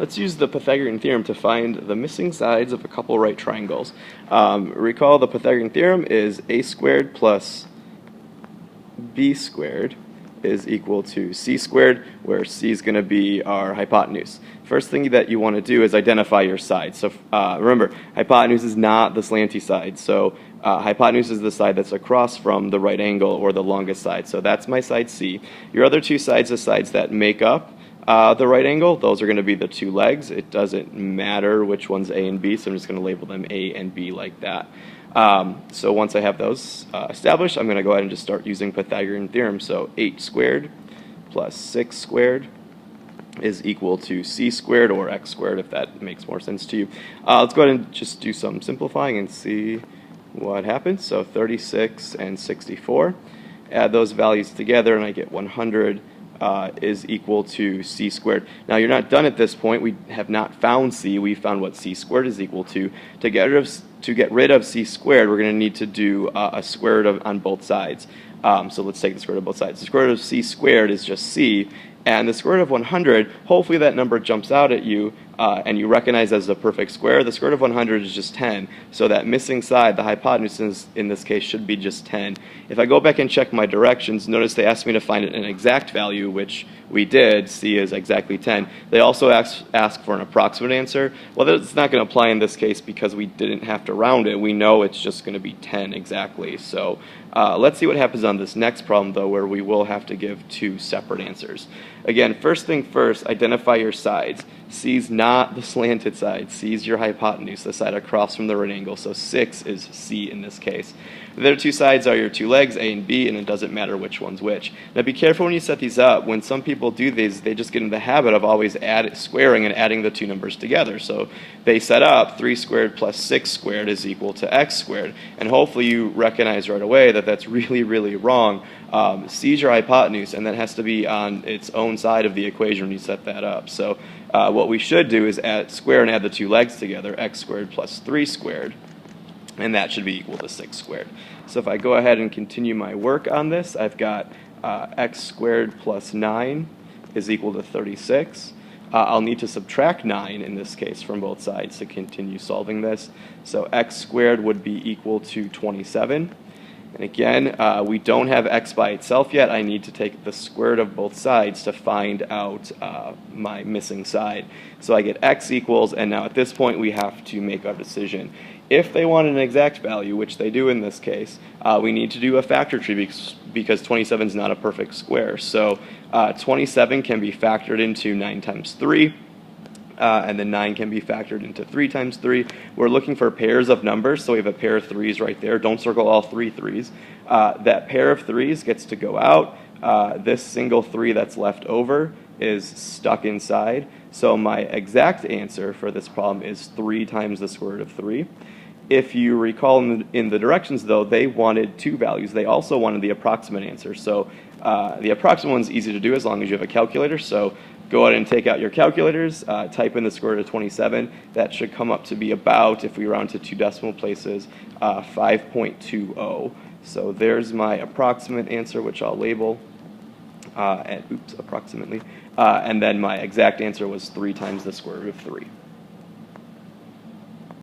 Let's use the Pythagorean theorem to find the missing sides of a couple right triangles. Recall the Pythagorean theorem is a squared plus b squared is equal to c squared, where c is going to be our hypotenuse. First thing that you want to do is identify your side. So remember, hypotenuse is not the slanty side. So hypotenuse is the side that's across from the right angle or the longest side. So that's my side C. Your other two sides are sides that make up the right angle. Those are going to be the two legs. It doesn't matter which one's A and B, so I'm just going to label them A and B like that. So once I have those established, I'm going to go ahead and just start using Pythagorean theorem. So 8 squared plus 6 squared is equal to c squared, or x squared if that makes more sense to you. Let's go ahead and just do some simplifying and see what happens. So 36 and 64. Add those values together and I get 100 is equal to c squared. Now you're not done at this point. We have not found c. We found what c squared is equal to. To get rid of c squared, we're going to need to do a square root on both sides. So let's take the square root of both sides. The square root of c squared is just c, and the square root of 100, hopefully that number jumps out at you and you recognize as a perfect square. The square root of 100 is just 10, so that missing side, the hypotenuse in this case, should be just 10. If I go back and check my directions, notice they asked me to find an exact value, which we did. C is exactly 10. They also ask for an approximate answer. Well, that's not going to apply in this case because we didn't have to round it. We know it's just going to be 10 exactly. So let's see what happens on this next problem, though, where we will have to give two separate answers. Again, first thing first, identify your sides. C is not the slanted side. C is your hypotenuse, the side across from the right angle. So 6 is C in this case. The other two sides are your two legs, A and B, and it doesn't matter which one's which. Now be careful when you set these up. When some people do these, they just get in the habit of always squaring and adding the two numbers together. So they set up 3 squared plus 6 squared is equal to x squared. And hopefully you recognize right away that that's really, really wrong. C is your hypotenuse, and that has to be on its own side of the equation when you set that up. So what we should do is square and add the two legs together, x squared plus 3 squared, and that should be equal to 6 squared. So if I go ahead and continue my work on this, I've got x squared plus 9 is equal to 36. I'll need to subtract 9 in this case from both sides to continue solving this. So x squared would be equal to 27. And again, we don't have x by itself yet. I need to take the square root of both sides to find out my missing side. So I get x equals, and now at this point we have to make our decision. If they want an exact value, which they do in this case, we need to do a factor tree because 27 is not a perfect square. So 27 can be factored into 9 times 3. And then 9 can be factored into 3 times 3. We're looking for pairs of numbers, so we have a pair of 3's right there. Don't circle all 3 3's. That pair of 3's gets to go out. This single 3 that's left over is stuck inside. So my exact answer for this problem is 3 times the square root of 3. If you recall in the directions, though, they wanted two values. They also wanted the approximate answer. So the approximate one's easy to do as long as you have a calculator. So go ahead and take out your calculators, type in the square root of 27. That should come up to be about, if we round to 2 decimal places, 5.20. So there's my approximate answer, which I'll label, approximately. And then my exact answer was 3 times the square root of 3.